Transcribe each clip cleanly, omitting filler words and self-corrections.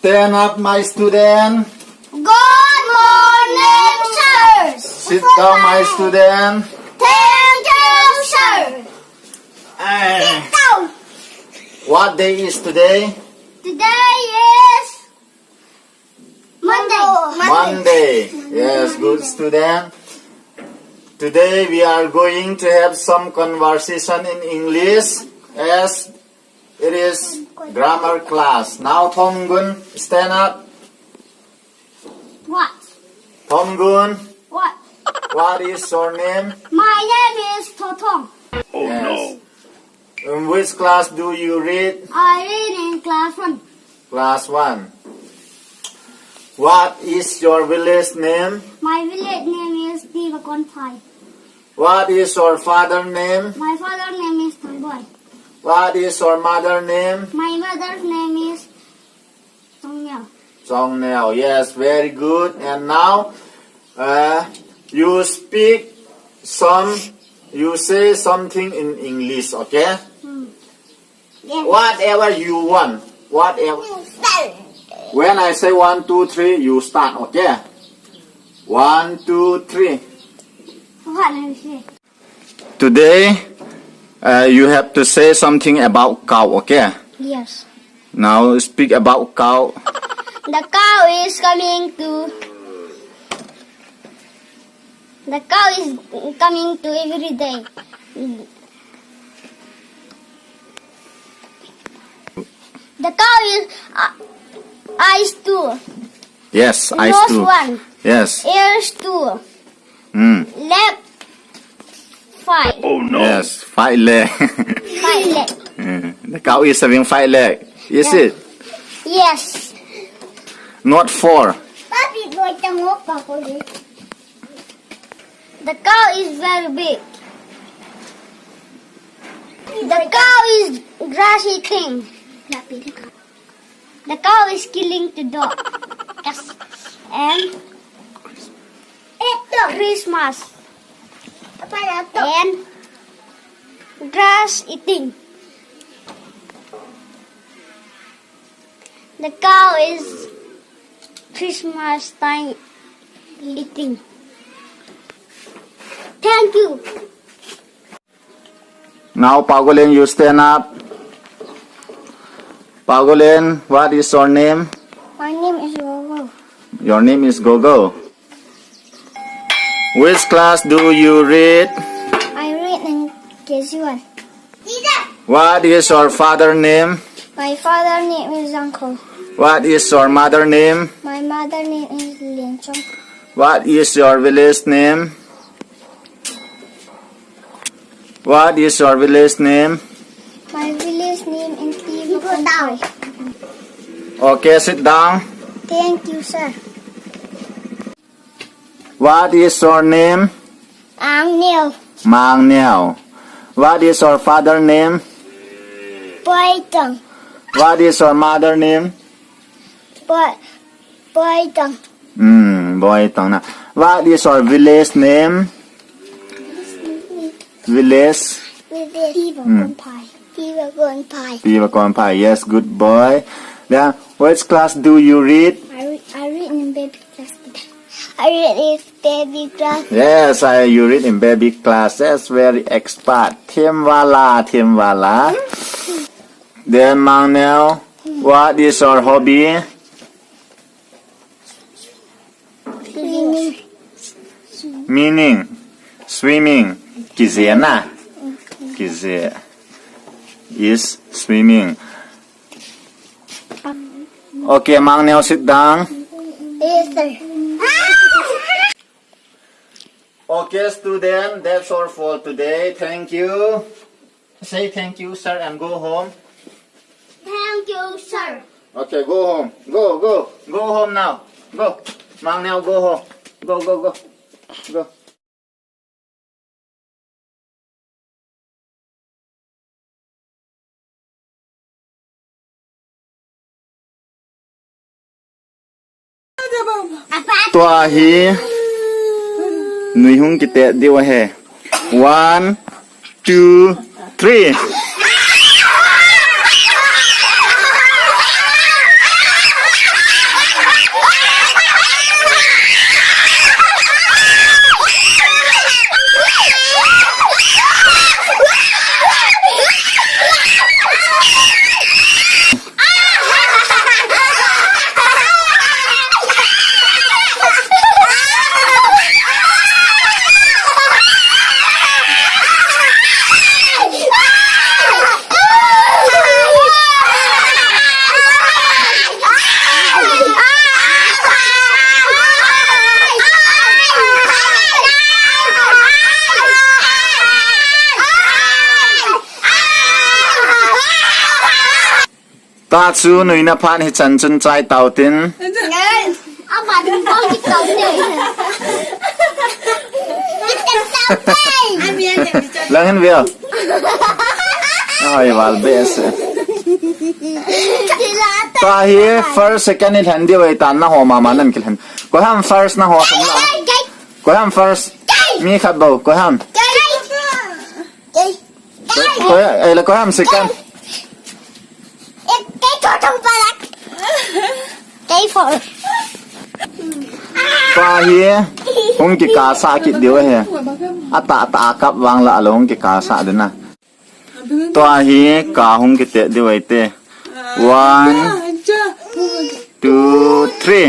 Stand up, my student. Good morning, sir. Sit down, my student. Thank you, sir. Sit down. What day is today? Today is Monday. Monday. Yes, good student. Today we are going to have some conversation in English as it is grammar class. Now Thomgun, stand up. What? Thomgun, What? what is your name? My name is Totong. Yes. In which class do you read? I read in class 1. Class 1. What is your village name? My village name is Divakonpai. What is your father name? My father name is Tamboy. What is your mother name? My mother's name is Songyao. Songneo. Yes, very good. And now, you say something in English, okay? Yes. Whatever you want. Whatever. When I say 1, 2, 3, you start, okay? 1, 2, 3. What do you say? Today, you have to say something about cow, okay? Yes. Now speak about cow. The cow is coming to every day. The cow is eyes 2. Yes, eyes Nose too. 1. Yes. Ears 2. Left 5. Yes, 5 leg. 5 leg. The cow is having 5 leg. Is Yeah. it? Yes. Not 4. The cow is very big. The cow is grass eating. The cow is killing the dog. Yes. And Christmas. And grass eating. The cow is Christmas time eating. Thank you. Now, Pagolin, you stand up. Pagolin, what is your name? My name is Gogo. Your name is Gogo. Which class do you read? I read in KG1. What is your father name? My father name is Uncle. What is your mother name? My mother name is Lin Chom. What is your village name? What is your village name? My village name is Tivakonpai. Okay, sit down. Thank you, sir. What is your name? Ang Neil. Mang Niao. What is your father name? Boy-tong. What is your mother name? Boy-tong. Boy Tong na. What is your village name? Village? Tivakonpai. Tivakonpai. Pivakonpai. Yes, good boy. Then, which class do you read? I read in baby class. I read in baby class. Yes, you read in baby class. That's very expert. Timwala. Then, Mang Neo, what is your hobby? Meaning, swimming. Kize na. Kize is swimming. Okay, Mang Neo, sit down. Yes, sir. Okay, student, that's all for today. Thank you. Say thank you, sir, and go home. Thank you, sir. Okay, go home. Go home now. Go. Mang Neo, go home. Go. Go. Tua hi nuôi hung kite diwa he. 1, 2, 3. ตาชูหนุ่ยนภาให้จันจุนใจเต่าติน เอามาดูบ้องที่เก่าเนี่ยกินเต่าไป แล้วเห็นเวียวอ้ายวาลเบสตาเฮีย first second นี่ทันเดียวไอ้ตานน่ะหัวมานั่นกันก็ห้าม first น่ะหัวสมละก็ห้าม first มีขัดบ่ก็ห้ามก็แล้วก็ห้าม second ไก่ทอดทองปลาไก่ฟอร์ ตาเฮียคงกิกาสากิดเดียวเฮียอัตตากับวางละลงกิกาสาเดินนะตัวเฮียกาหงกิเตเดียวไอเต one two three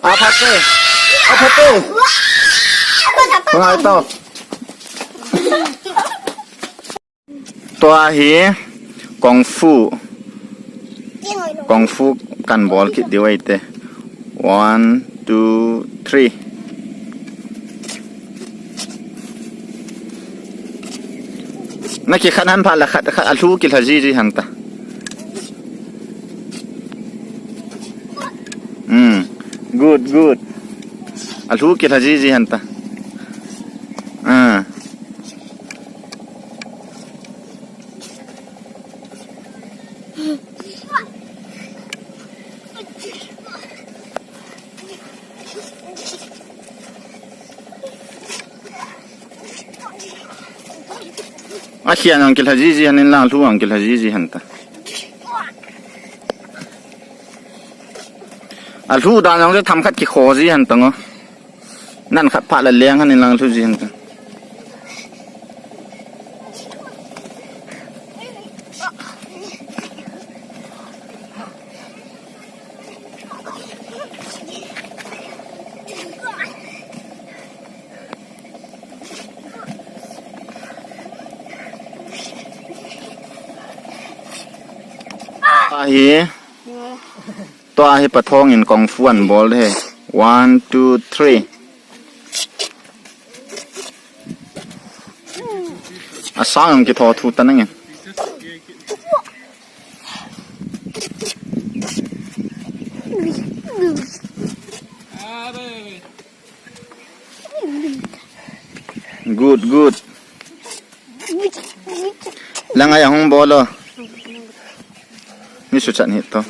อาพัตเต้ว่าไงต่อตัวเฮียกองฟูกันบอลคิดเดียวไอเต้ one two three นักขี่ขันหันผ่านละขัดอัลทูกิลฮาจีหันตาgood อัลทูกิลฮาจีหันตาเขียนอังกฤษฮัจจีฮันนี่ล่างทูอังกฤษฮัจจีฮันตาอัลทูดานยังจะทำขัดกี่โคจีฮันตังอ๋อนั่นขัดผ่าละเลี้ยงฮันนี่ล่างทูจีฮันตาตัวเฮปะทองอินกองฟวนบอลเฮ one two three สร้างกี่ทอทูตันนั่งไงgood แล้วไงห้องบอลนี่สุดจัดเหตุต่อ